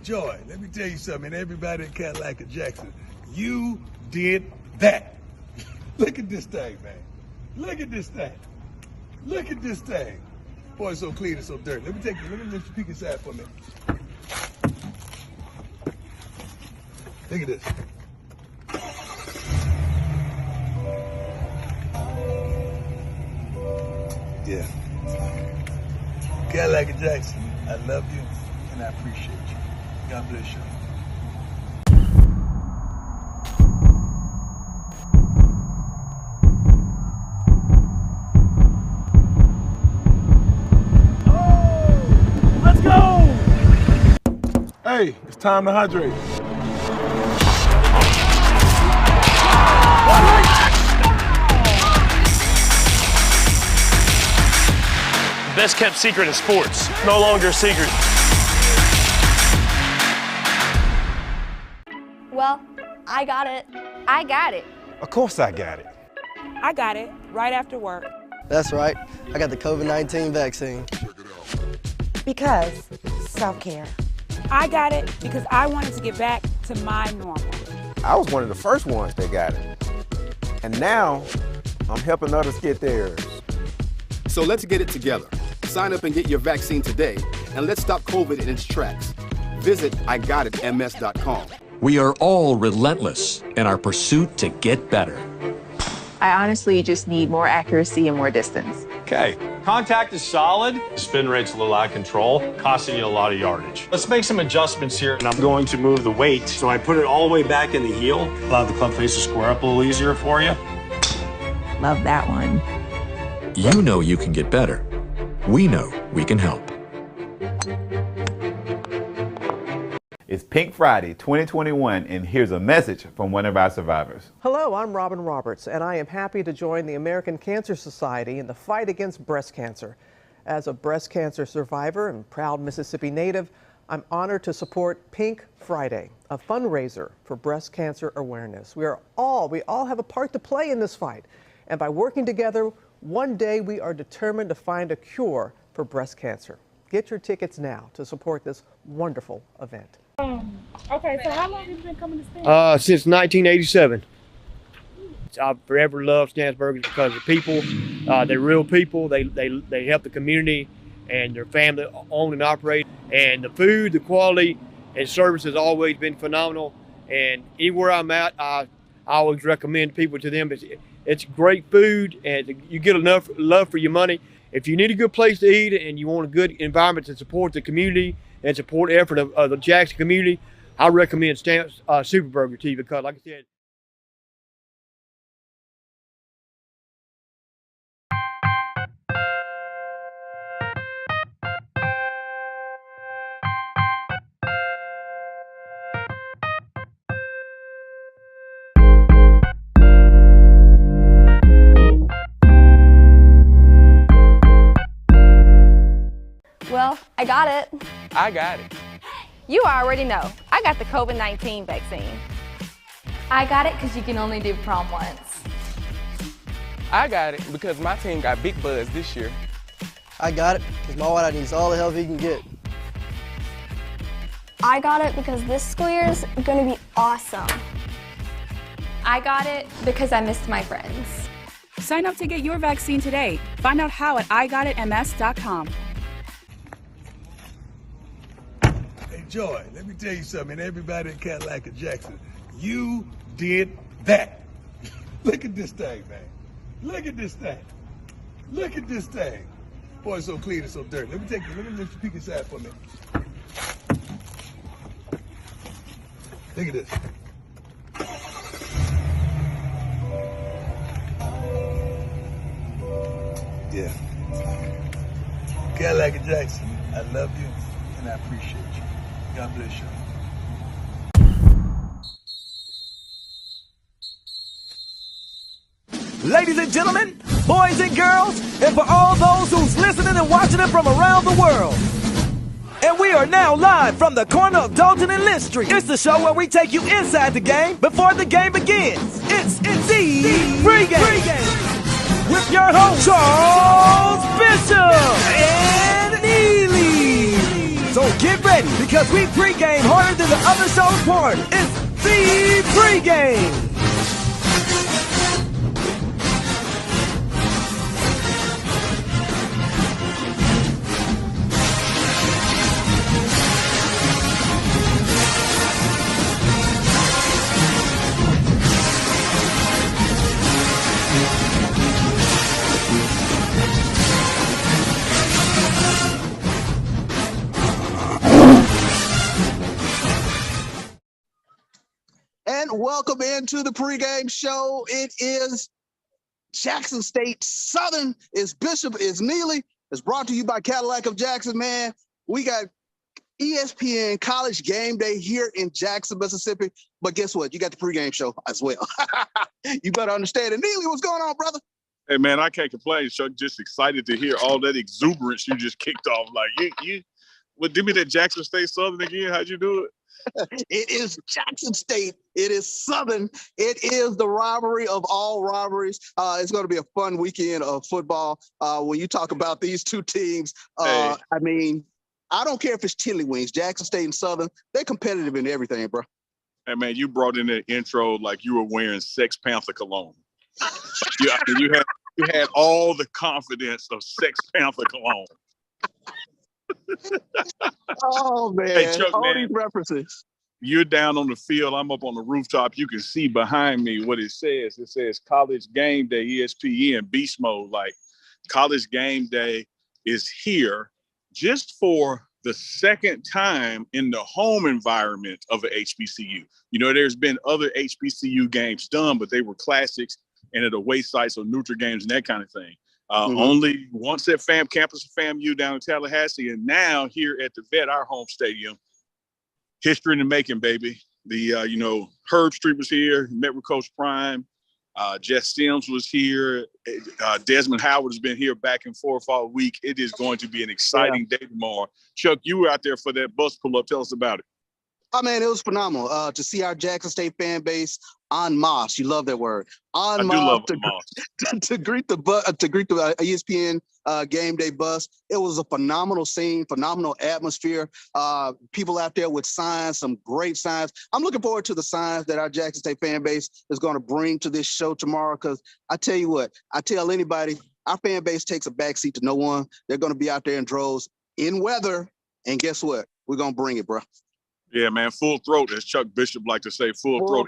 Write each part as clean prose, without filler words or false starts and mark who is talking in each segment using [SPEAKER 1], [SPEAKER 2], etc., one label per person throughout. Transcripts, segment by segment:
[SPEAKER 1] Joy, let me tell you something, and everybody in Cadillac Jackson, you did that. Look at this thing, man. Look at this thing. Look at this thing. Boy, it's so clean and so dirty. Let me let you peek inside for a minute. Look at this. Yeah. Cadillac Jackson, I love you and I appreciate you. God bless you.
[SPEAKER 2] Oh, let's go!
[SPEAKER 3] Hey, it's time to hydrate.
[SPEAKER 2] Best kept secret in sports. No longer a secret.
[SPEAKER 4] Well, I got it.
[SPEAKER 5] I got it.
[SPEAKER 6] Of course I got it.
[SPEAKER 7] I got it right after work.
[SPEAKER 8] That's right. I got the COVID-19 vaccine.
[SPEAKER 9] Because self-care.
[SPEAKER 7] I got it because I wanted to get back to my normal.
[SPEAKER 6] I was one of the first ones that got it. And now, I'm helping others get theirs.
[SPEAKER 10] So let's get it together. Sign up and get your vaccine today, and let's stop COVID in its tracks. Visit IGotItMS.com.
[SPEAKER 11] We are all relentless in our pursuit to get better.
[SPEAKER 5] I honestly just need more accuracy and more distance.
[SPEAKER 12] Okay, contact is solid. Spin rate's a little out of control, costing you a lot of yardage. Let's make some adjustments here. And I'm going to move the weight, so I put it all the way back in the heel. Allow the club face to square up a little easier for you.
[SPEAKER 5] Love that one.
[SPEAKER 11] You know you can get better. We know we can help.
[SPEAKER 13] It's Pink Friday 2021, and here's a message from one of our survivors.
[SPEAKER 14] Hello, I'm Robin Roberts, and I am happy to join the American Cancer Society in the fight against breast cancer. As a breast cancer survivor and proud Mississippi native, I'm honored to support Pink Friday, a fundraiser for breast cancer awareness. We all have a part to play in this fight, and by working together, one day we are determined to find a cure for breast cancer. Get your tickets now to support this wonderful event.
[SPEAKER 7] Okay, so how long have you been coming to Stan's?
[SPEAKER 15] Since 1987. I've forever loved Stan's Burgers because the people, they're real people. They help the community, and their family own and operate. And the food, the quality, and service has always been phenomenal. And anywhere I'm at, I always recommend people to them. It's great food, and you get enough love for your money. If you need a good place to eat and you want a good environment to support the community and support the effort of the Jackson community, I recommend Stan's Super Burger to you because, like I said,
[SPEAKER 4] Well, I got it.
[SPEAKER 6] I got it.
[SPEAKER 5] You already know. I got the COVID-19 vaccine.
[SPEAKER 4] I got it because you can only do prom once.
[SPEAKER 6] I got it because my team got big buzz this year.
[SPEAKER 8] I got it because my whiteout needs all the help he can get.
[SPEAKER 4] I got it because this school year is going to be awesome. I got it because I missed my friends.
[SPEAKER 7] Sign up to get your vaccine today. Find out how at IGotItMS.com.
[SPEAKER 1] Hey, Joy, let me tell you something, and everybody in Cadillac Jackson, you did that. Look at this thing, man. Look at this thing. Look at this thing. Boy, it's so clean and so dirty. Let me let you peek inside for a minute. Look at this. Yeah. Cadillac Jackson, I love you and I appreciate you. God bless you.
[SPEAKER 2] Ladies and gentlemen, boys and girls, and for all those who's listening and watching it from around the world. And we are now live from the corner of Dalton and Lynch Street. It's the show where we take you inside the game before the game begins. It's the Pregame with your host, Charles Bishop and Neely. So get ready, because we pregame harder than the other show's party. It's the pregame.
[SPEAKER 3] And welcome into the pregame show. It is Jackson State Southern. It's Bishop, it's Neely. It's brought to you by Cadillac of Jackson, man. We got ESPN College Game Day here in Jackson, Mississippi. But guess what? You got the pregame show as well. You better understand it. Neely, what's going on, brother?
[SPEAKER 16] Hey, man, I can't complain, Chuck. Just excited to hear all that exuberance you just kicked off. Like, well, give me that Jackson State Southern again. How'd you do it?
[SPEAKER 3] It is Jackson State. It is Southern. It is the rivalry of all rivalries. It's going to be a fun weekend of football. When you talk about these two teams, I mean, I don't care if it's chili wings. Jackson State and Southern, they're competitive in everything, bro.
[SPEAKER 16] Hey, man, you brought in that intro like you were wearing Sex Panther cologne. You had all the confidence of Sex Panther cologne.
[SPEAKER 3] Oh, man.
[SPEAKER 16] Hey, Chuck,
[SPEAKER 3] all these references.
[SPEAKER 16] You're down on the field. I'm up on the rooftop. You can see behind me what it says. It says College Game Day, ESPN, beast mode. Like, College Game Day is here just for the second time in the home environment of an HBCU. You know, there's been other HBCU games done, but they were classics and at away sites or neutral games and that kind of thing. Only once at FAM campus of FAMU down in Tallahassee, and now here at the Vet, our home stadium. History in the making, baby. The Herb Street was here, met with Coach Prime. Jess Sims was here. Desmond Howard has been here back and forth all week. It is going to be an exciting day tomorrow. Chuck, you were out there for that bus pull-up. Tell us about it.
[SPEAKER 3] Oh, man, it was phenomenal to see our Jackson State fan base en masse. You love that word. En masse to greet the ESPN Game Day bus. It was a phenomenal scene, phenomenal atmosphere. People out there with signs, some great signs. I'm looking forward to the signs that our Jackson State fan base is going to bring to this show tomorrow, because I tell you what, I tell anybody, our fan base takes a backseat to no one. They're going to be out there in droves in weather, and guess what? We're going to bring it, bro.
[SPEAKER 16] Yeah, man, full throat, as Chuck Bishop like to say, full throat.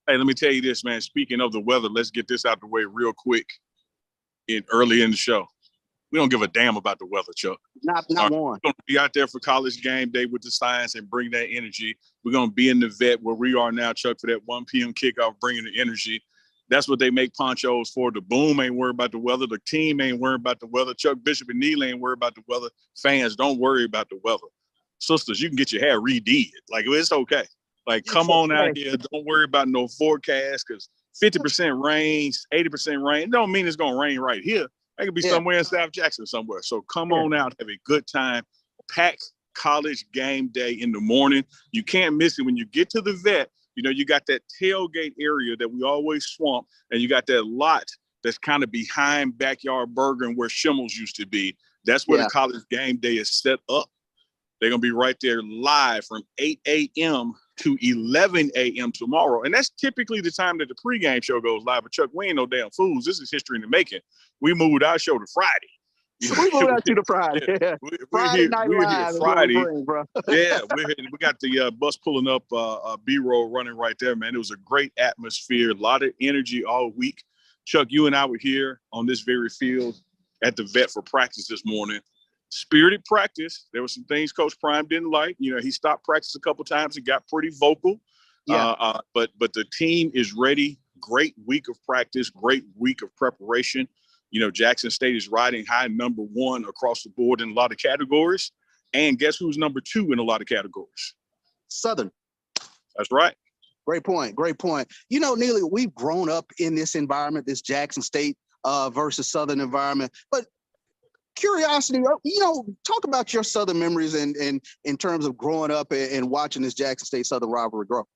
[SPEAKER 16] Hey, let me tell you this, man. Speaking of the weather, let's get this out the way real quick early in the show. We don't give a damn about the weather, Chuck.
[SPEAKER 3] Not one.
[SPEAKER 16] We're going to be out there for College Game Day with the signs and bring that energy. We're going to be in the Vet where we are now, Chuck, for that 1 p.m. kickoff, bringing the energy. That's what they make ponchos for. The Boom ain't worried about the weather. The team ain't worried about the weather. Chuck Bishop and Neal ain't worried about the weather. Fans, don't worry about the weather. Sisters, you can get your hair redid. Like, it's okay. Like, come on out here. Don't worry about no forecast, because 50% rain, 80% rain. It don't mean it's going to rain right here. It could be somewhere in South Jackson somewhere. So come on out, have a good time. Pack College Game Day in the morning. You can't miss it. When you get to the Vet, you know, you got that tailgate area that we always swamp, and you got that lot that's kind of behind Backyard Burger and where Schimmel's used to be. That's where the College Game Day is set up. They're going to be right there live from 8 a.m. to 11 a.m. tomorrow. And that's typically the time that the pregame show goes live. But, Chuck, we ain't no damn fools. This is history in the making. We moved our show to Friday.
[SPEAKER 3] We moved our show to Friday. Yeah. Friday Night Live.
[SPEAKER 16] Friday.
[SPEAKER 3] Bro.
[SPEAKER 16] Yeah, we got the bus pulling up, B-roll running right there, man. It was a great atmosphere, a lot of energy all week. Chuck, you and I were here on this very field at the Vet for practice this morning. Spirited practice. There were some things Coach Prime didn't like. You know, he stopped practice a couple times. He got pretty vocal. But the team is ready. Great week of practice. Great week of preparation. You know, Jackson State is riding high #1 across the board in a lot of categories. And guess who's #2 in a lot of categories?
[SPEAKER 3] Southern.
[SPEAKER 16] That's right.
[SPEAKER 3] Great point. Great point. You know, Neely, we've grown up in this environment, this Jackson State versus Southern environment. But curiosity, you know, talk about your Southern memories and in terms of growing up and watching this Jackson State Southern rivalry grow.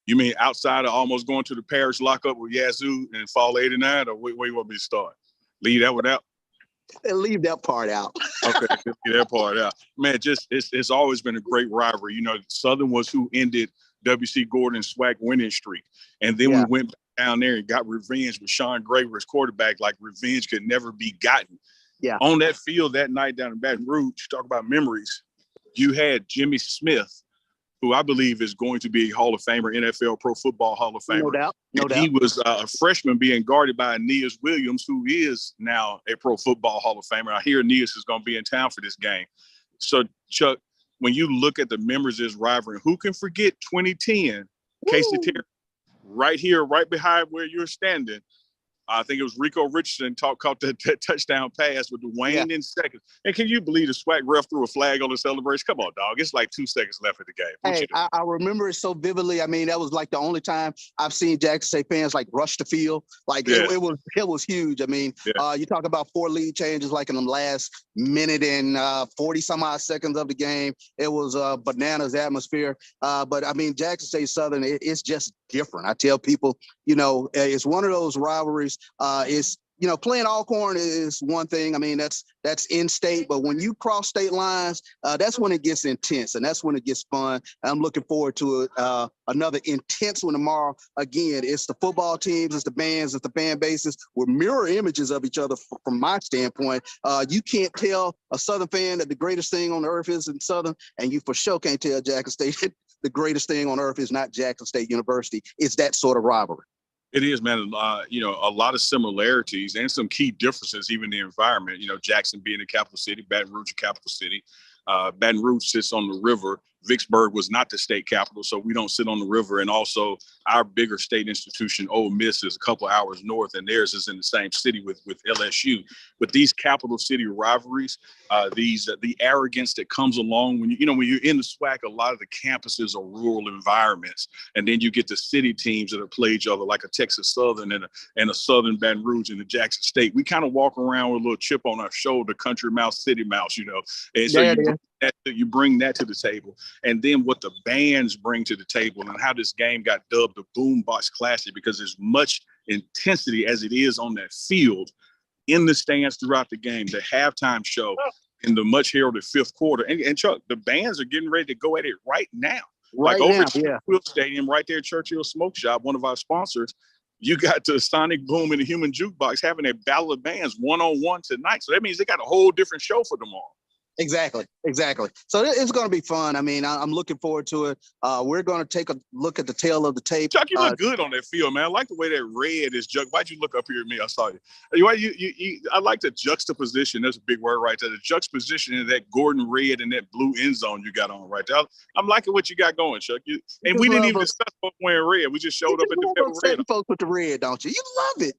[SPEAKER 16] You mean outside of almost going to the parish lockup with Yazoo and fall '89, or where you want me to start? Leave that one out?
[SPEAKER 3] Leave that part out.
[SPEAKER 16] Okay, leave that part out. Man, it's always been a great rivalry. You know, Southern was who ended W.C. Gordon's SWAC winning streak. And then we went down there and got revenge with Sean Graver as quarterback, like revenge could never be gotten.
[SPEAKER 3] Yeah.
[SPEAKER 16] On that field that night down in Baton Rouge, talk about memories. You had Jimmy Smith, who I believe is going to be a Hall of Famer, NFL Pro Football Hall of Famer.
[SPEAKER 3] No doubt. No doubt.
[SPEAKER 16] He was a freshman being guarded by Aeneas Williams, who is now a Pro Football Hall of Famer. I hear Aeneas is going to be in town for this game. So, Chuck, when you look at the members of this rivalry, who can forget 2010, Casey Terry, right here, right behind where you're standing. I think it was Rico Richardson caught that touchdown pass with Dwayne in seconds. And can you believe the SWAC ref threw a flag on the celebration? Come on, dog. It's like 2 seconds left in the game.
[SPEAKER 3] Hey, I remember it so vividly. I mean, that was like the only time I've seen Jackson State fans like rush the field. Like it was huge. I mean, you talk about 4 lead changes like in the last minute and 40 some odd seconds of the game. It was bananas atmosphere. But I mean, Jackson State Southern, it's just different. I tell people, you know, it's one of those rivalries. It's, you know, playing Alcorn is one thing. I mean, that's in state, but when you cross state lines, that's when it gets intense and that's when it gets fun. I'm looking forward to another intense one tomorrow. Again, it's the football teams, it's the bands, it's the fan bases. We're mirror images of each other from my standpoint. You can't tell a Southern fan that the greatest thing on earth is in Southern, and you for sure can't tell Jackson State the greatest thing on earth is not Jackson State University. It's that sort of rivalry.
[SPEAKER 16] It is, man. You know, a lot of similarities and some key differences, even the environment. You know, Jackson being the capital city, Baton Rouge, a capital city. Baton Rouge sits on the river. Vicksburg was not the state capital, so we don't sit on the river. And also, our bigger state institution, Ole Miss, is a couple hours north, and theirs is in the same city with LSU. But these capital city rivalries, the arrogance that comes along when when you're in the SWAC, a lot of the campuses are rural environments, and then you get the city teams that play each other, like a Texas Southern and a Southern Baton Rouge and the Jackson State. We kind of walk around with a little chip on our shoulder, country mouse, city mouse, you know. And so you bring that to the table. And then what the bands bring to the table and how this game got dubbed the Boombox Classic, because there's much intensity as it is on that field in the stands throughout the game, the halftime show in the much heralded 5th quarter. And Chuck, the bands are getting ready to go at it right now. Over at Churchill Stadium, right there at Churchill Smoke Shop, one of our sponsors, you got the Sonic Boom and the Human Jukebox having a battle of bands one-on-one tonight. So that means they got a whole different show for tomorrow.
[SPEAKER 3] Exactly. So it's going to be fun. I mean, I'm looking forward to it. We're going to take a look at the tail of the tape.
[SPEAKER 16] Chuck, you look good on that field, man. I like the way that red is juxtaposed. Why'd you look up here at me? I saw you. I like the juxtaposition. That's a big word right there. The juxtaposition of that Gordon red and that blue end zone you got on right there. I'm liking what you got going, Chuck. We didn't even discuss wearing red. We just showed up at the red.
[SPEAKER 3] Folks with the red, don't you? You love it.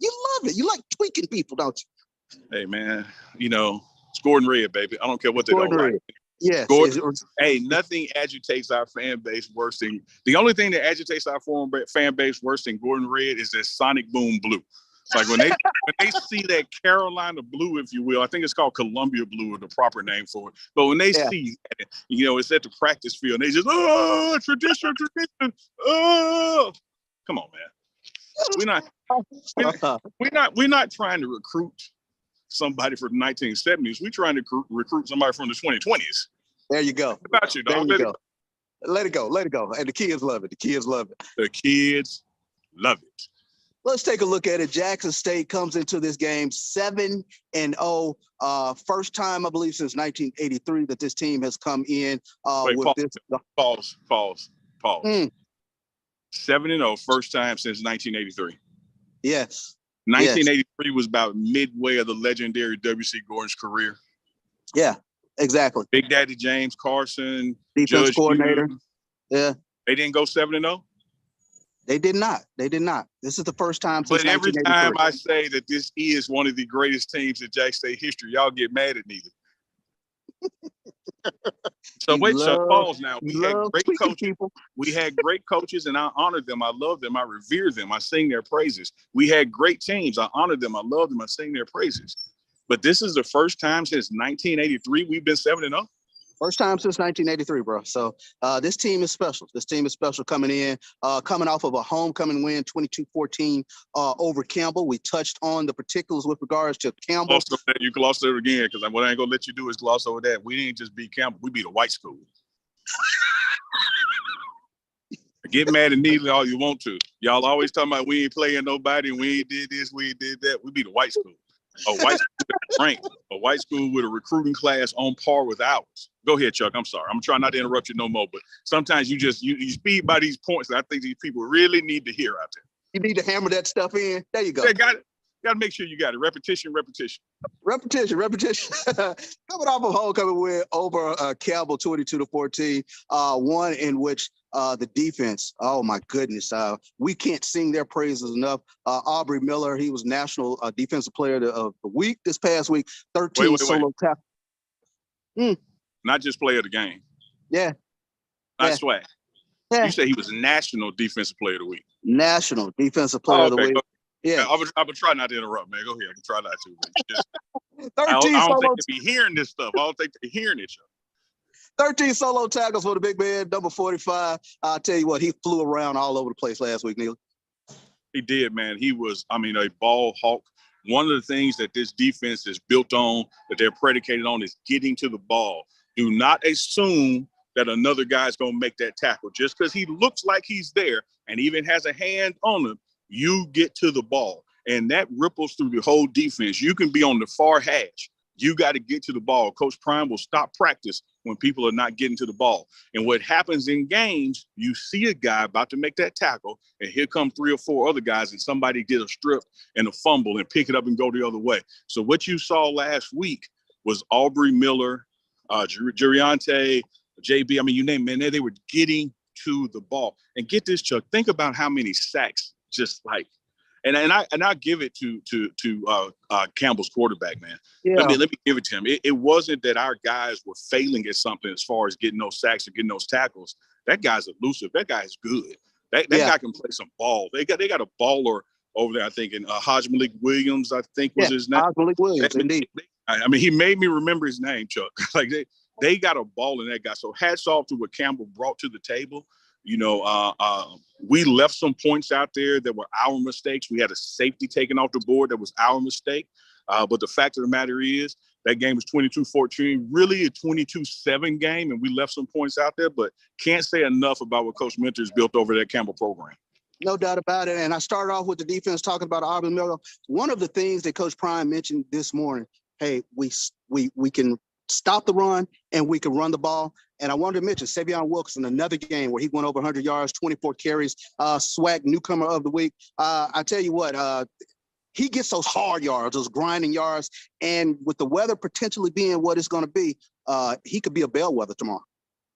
[SPEAKER 3] You like tweaking people, don't you?
[SPEAKER 16] Hey, man, it's Gordon Red, baby. I don't care what they don't like.
[SPEAKER 3] Yes.
[SPEAKER 16] Hey, nothing agitates our fan base worse than the only thing that agitates our fan base worse than Gordon Red is that Sonic Boom blue. It's like when they see that Carolina blue, if you will, I think it's called Columbia blue or the proper name for it. But when they see that, it's at the practice field, and they just tradition. Come on, man. We're not trying to recruit somebody from the 1970s. We're trying to recruit somebody from the 2020s.
[SPEAKER 3] There you go.
[SPEAKER 16] What about you, dog?
[SPEAKER 3] Let it go. And the kids love it.
[SPEAKER 16] The kids love it.
[SPEAKER 3] Let's take a look at it. Jackson State comes into this game 7-0. First time, I believe, since 1983 that this team has come in
[SPEAKER 16] Pause. 7-0, first time since 1983.
[SPEAKER 3] Yes.
[SPEAKER 16] 1983 was about midway of the legendary W.C. Gordon's career.
[SPEAKER 3] Yeah, exactly.
[SPEAKER 16] Big Daddy James Carson,
[SPEAKER 3] defense coordinator.
[SPEAKER 16] Hughes.
[SPEAKER 3] Yeah.
[SPEAKER 16] They didn't go 7-0?
[SPEAKER 3] They did not. This is the first time since 1983. But
[SPEAKER 16] every time I say that this is one of the greatest teams in Jackson State history, y'all get mad at me. So pause now. We had great coaches. We had great coaches, and I honor them. I love them. I revere them. I sing their praises. We had great teams. I honor them. I love them. I sing their praises. But this is the first time since 1983 we've been 7-0.
[SPEAKER 3] First time since 1983, bro. So this team is special. This team is special coming in, coming off of a homecoming win, 22-14 over Campbell. We touched on the particulars with regards to Campbell.
[SPEAKER 16] You glossed it again, because what I ain't going to let you do is gloss over that. We didn't just beat Campbell. We beat a white school. Get mad at Neely all you want to. Y'all always talking about we ain't playing nobody and we ain't did this, we ain't did that. We beat a white school. A white school ranked. A white school with a recruiting class on par with ours. Go ahead, Chuck. I'm sorry. I'm trying not to interrupt you no more, but sometimes you speed by these points that I think these people really need to hear out there.
[SPEAKER 3] You need to hammer that stuff in. There you go.
[SPEAKER 16] They got it. Got to make sure you got it. Repetition.
[SPEAKER 3] Repetition. Coming off of homecoming win over Campbell, 22-14, one in which the defense, oh my goodness, we can't sing their praises enough. Aubrey Miller, he was National Defensive Player of the Week this past week. 13 solo tackles.
[SPEAKER 16] Not just player of the game.
[SPEAKER 3] Yeah.
[SPEAKER 16] Not swag. Yeah. You said he was National Defensive Player of the Week.
[SPEAKER 3] National Defensive Player of the Week. Yeah,
[SPEAKER 16] I would try not to interrupt, man. Go ahead. I'm try not to.
[SPEAKER 3] 13
[SPEAKER 16] I don't think they be hearing this stuff. I don't think they're hearing it.
[SPEAKER 3] 13 solo tackles for the big man, number 45. I'll tell you what, he flew around all over the place last week, Neil.
[SPEAKER 16] He did, man. He was, a ball hawk. One of the things that this defense is built on, that they're predicated on, is getting to the ball. Do not assume that another guy's going to make that tackle. Just because he looks like he's there and even has a hand on him, you get to the ball. And that ripples through the whole defense. You can be on the far hash. You got to get to the ball. Coach Prime will stop practice when people are not getting to the ball. And what happens in games, you see a guy about to make that tackle, and here come 3 or 4 other guys, and somebody get a strip and a fumble and pick it up and go the other way. So what you saw last week was Aubrey Miller, Juriante, JB, you name it, man, they were getting to the ball. And get this, Chuck, think about how many sacks just like, and I give it to Campbell's quarterback, man. Yeah. Let me give it to him. It wasn't that our guys were failing at something as far as getting those sacks or getting those tackles. That guy's elusive. That guy's good. That guy can play some ball. They got a baller over there, I think, and Haj Malik Williams, I think was his name.
[SPEAKER 3] Haj Malik Williams, indeed.
[SPEAKER 16] He made me remember his name, Chuck. Like they got a ball in that guy. So hats off to what Campbell brought to the table. We left some points out there that were our mistakes. We had a safety taken off the board that was our mistake. But the fact of the matter is that game was 22-14, really a 22-7 game, and we left some points out there, but can't say enough about what Coach Mentor's built over that Campbell program.
[SPEAKER 3] No doubt about it. And I started off with the defense talking about Aubrey Miller. One of the things that Coach Prime mentioned this morning, hey, we can stop the run and we can run the ball. And I wanted to mention Savion Wilkerson, another game where he went over 100 yards, 24 carries, SWAC newcomer of the week. I tell you what, he gets those hard yards, those grinding yards. And with the weather potentially being what it's going to be, he could be a bellwether tomorrow.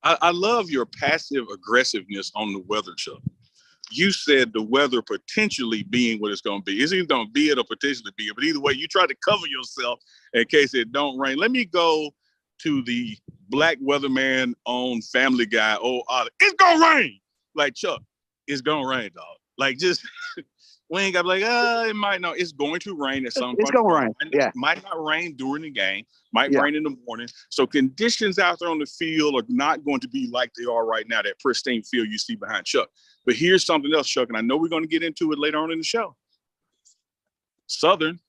[SPEAKER 16] I love your passive aggressiveness on the weather, Chuck. You said the weather potentially being what it's going to be. It's either going to be it or potentially be it. But either way, you try to cover yourself in case it don't rain. Let me go to the black weatherman on Family Guy. It's going to rain. Like, Chuck, it's going to rain, dog. Like, just, we ain't got to be like, it might not. It's going to rain at some point.
[SPEAKER 3] It's going to rain, yeah.
[SPEAKER 16] It might not rain during the game. Might rain in the morning. So conditions out there on the field are not going to be like they are right now, that pristine field you see behind Chuck. But here's something else, Chuck, and I know we're going to get into it later on in the show. Southern,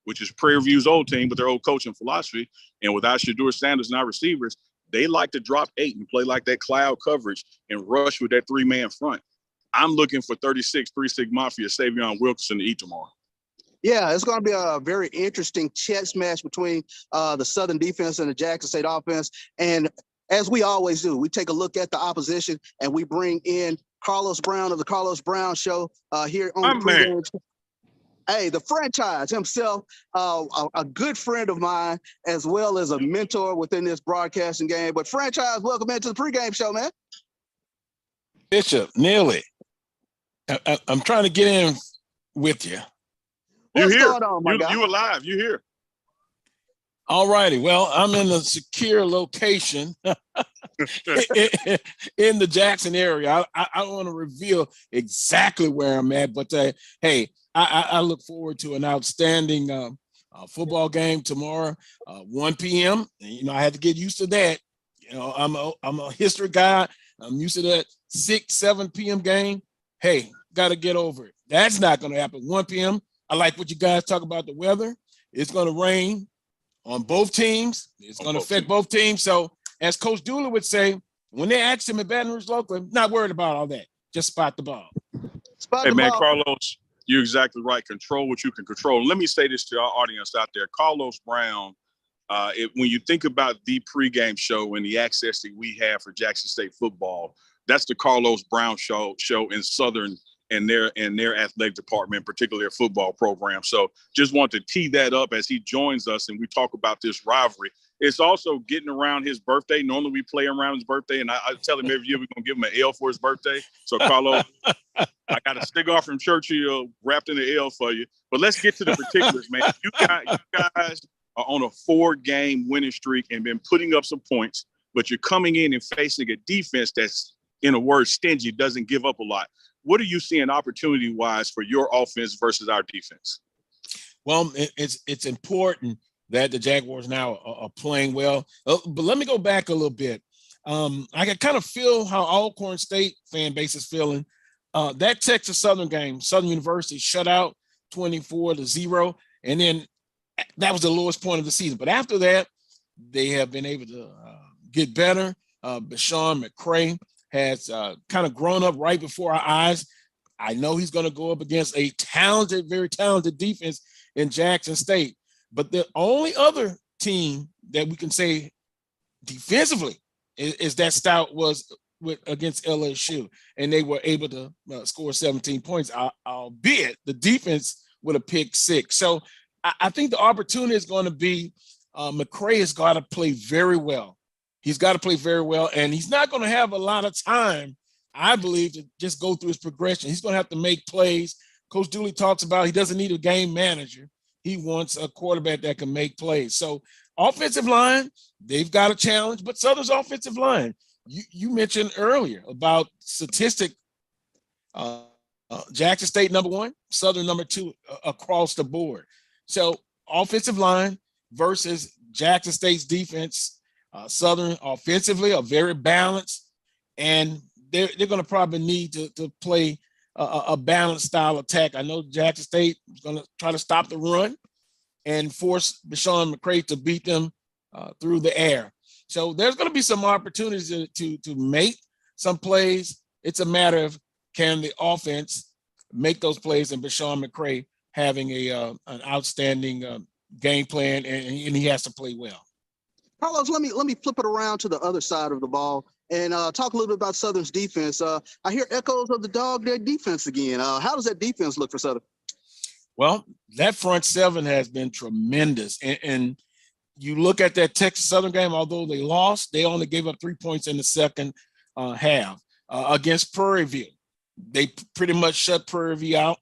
[SPEAKER 16] which is Prairie View's old team, but their old coaching philosophy, and without Shedeur Sanders and our receivers, they like to drop 8 and play like that cloud coverage and rush with that 3-man front. I'm looking for 36-3-6 Mafia, Savion Wilkerson to eat tomorrow.
[SPEAKER 3] Yeah, it's going to be a very interesting chess match between the Southern defense and the Jackson State offense. And as we always do, we take a look at the opposition and we bring in Carlos Brown of the Carlos Brown Show here on the Pregame Show. Hey, the franchise himself, a good friend of mine, as well as a mentor within this broadcasting game. But franchise, welcome into the Pregame Show, man.
[SPEAKER 17] Bishop, Neely, I'm trying to get in with you.
[SPEAKER 16] You're
[SPEAKER 3] What's
[SPEAKER 16] here.
[SPEAKER 3] going on, my guy?
[SPEAKER 16] You alive. You're here.
[SPEAKER 17] All righty. Well, I'm in a secure location in the Jackson area. I don't want to reveal exactly where I'm at, but hey, I look forward to an outstanding football game tomorrow, 1 p.m. And, I had to get used to that. I'm a history guy. I'm used to that 6, 7 p.m. game. Hey, got to get over it. That's not going to happen. 1 p.m. I like what you guys talk about the weather. It's going to rain on both teams. It's going to affect both teams. So as Coach Dooley would say, when they asked him at Baton Rouge local, not worried about all that. Just spot the ball.
[SPEAKER 16] Hey, man, Carlos, you're exactly right. Control what you can control. Let me say this to our audience out there. Carlos Brown, when you think about the pregame show and the access that we have for Jackson State football, that's the Carlos Brown show in Southern and their athletic department, particularly their football program. So just want to tee that up as he joins us and we talk about this rivalry. It's also getting around his birthday. Normally we play around his birthday, and I tell him every year we're going to give him an L for his birthday. So, Carlos, I got a cigar from Churchill wrapped in an L for you. But let's get to the particulars, man. You guys are on a 4-game winning streak and been putting up some points, but you're coming in and facing a defense that's, in a word, stingy, doesn't give up a lot. What are you seeing opportunity-wise for your offense versus our defense?
[SPEAKER 17] Well, it's important that the Jaguars now are playing well. But let me go back a little bit. I can kind of feel how Alcorn State fan base is feeling. That Texas Southern game, Southern University shut out 24-0, and then that was the lowest point of the season. But after that, they have been able to get better. Bashawn McCray has kind of grown up right before our eyes. I know he's going to go up against a talented, very talented defense in Jackson State. But the only other team that we can say defensively is that stout was against LSU, and they were able to score 17 points, albeit the defense with a pick 6. So I think the opportunity is going to be McCray has got to play very well. He's got to play very well, and he's not going to have a lot of time, I believe, to just go through his progression. He's going to have to make plays. Coach Dooley talks about he doesn't need a game manager. He wants a quarterback that can make plays. So offensive line, they've got a challenge, but Southern's offensive line, you mentioned earlier about statistic, Jackson State #1, Southern #2 across the board. So offensive line versus Jackson State's defense, Southern offensively are very balanced, and they're going to probably need to play a balanced style attack. I know Jackson State is going to try to stop the run and force Bashawn McCray to beat them through the air. So there's going to be some opportunities to make some plays. It's a matter of can the offense make those plays, and Bashawn McCray having an outstanding game plan, and he has to play well.
[SPEAKER 3] Carlos, let me flip it around to the other side of the ball and talk a little bit about Southern's defense. I hear echoes of the dog day defense again. How does that defense look for Southern?
[SPEAKER 17] Well, that front seven has been tremendous. And you look at that Texas Southern game, although they lost, they only gave up 3 points in the second half against Prairie View. They pretty much shut Prairie View out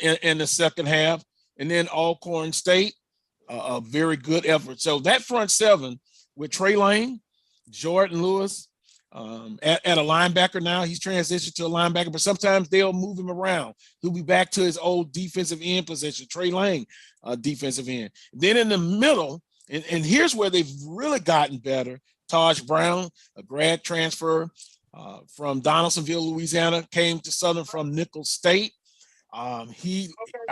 [SPEAKER 17] in the second half. And then Alcorn State, a very good effort. So that front seven with Trey Lane, Jordan Lewis, at a linebacker now. He's transitioned to a linebacker, but sometimes they'll move him around. He'll be back to his old defensive end position, Trey Lane, defensive end. Then in the middle, and here's where they've really gotten better, Taj Brown, a grad transfer from Donaldsonville, Louisiana, came to Southern from Nicholls State. I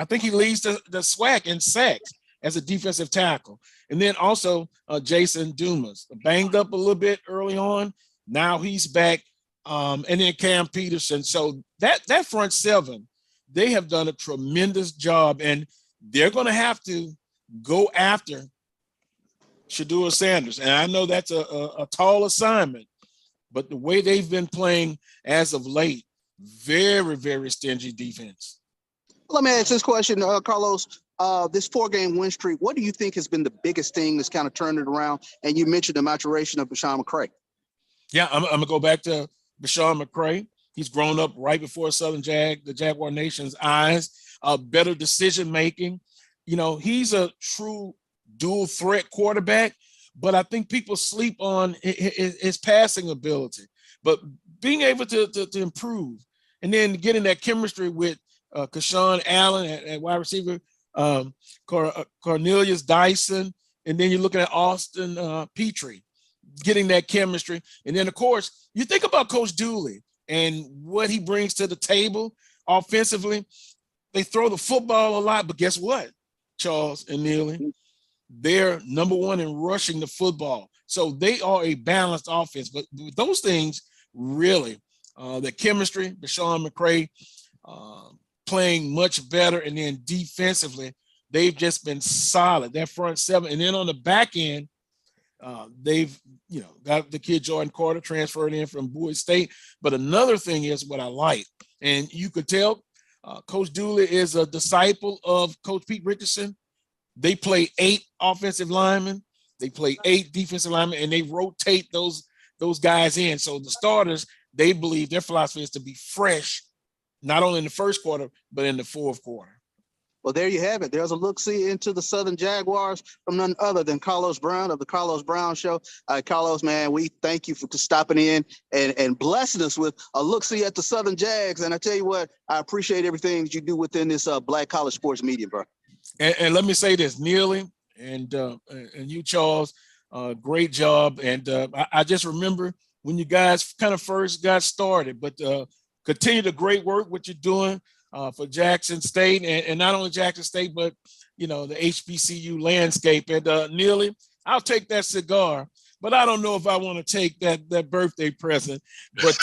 [SPEAKER 17] think he leads the SWAC in sacks as a defensive tackle. And then also Jason Dumas, banged up a little bit early on. Now he's back. And then Cam Peterson. So that front seven, they have done a tremendous job, and they're going to have to go after Shedeur Sanders. And I know that's a tall assignment, but the way they've been playing as of late, very, very stingy defense.
[SPEAKER 3] Let me ask this question, Carlos. This 4-game win streak, what do you think has been the biggest thing that's kind of turned it around? And you mentioned the maturation of Bashawn McCray.
[SPEAKER 17] Yeah, I'm going to go back to Bashawn McCray. He's grown up right before the Jaguar Nation's eyes, better decision-making. You know, he's a true dual threat quarterback, but I think people sleep on his passing ability. But being able to improve and then getting that chemistry with Kashawn Allen at wide receiver, Cornelius Dyson, and then you're looking at Austin Petrie, getting that chemistry. And then, of course, you think about Coach Dooley and what he brings to the table offensively. They throw the football a lot, but guess what, Charles and Neely? They're number one in rushing the football. So they are a balanced offense. But those things really, the chemistry, Deshaun McCray playing much better, and then defensively, they've just been solid. That front seven. And then on the back end, they've got the kid Jordan Carter transferred in from Bowie State. But another thing is what I like, and you could tell Coach Dooley is a disciple of Coach Pete Richardson. They play 8 offensive linemen, they play 8 defensive linemen, and they rotate those guys in. So the starters, they believe their philosophy is to be fresh, not only in the first quarter, but in the fourth quarter.
[SPEAKER 3] Well, there you have it. There's a look-see into the Southern Jaguars from none other than Carlos Brown of the Carlos Brown Show. Carlos, man, we thank you for stopping in and blessing us with a look-see at the Southern Jags. And I tell you what, I appreciate everything that you do within this Black college sports media, bro.
[SPEAKER 17] And let me say this, Neely and you, Charles, great job. And I just remember when you guys kind of first got started, but continue the great work, what you're doing for Jackson State, and not only Jackson State, but, the HBCU landscape. And Neely, I'll take that cigar, but I don't know if I want to take that birthday present. But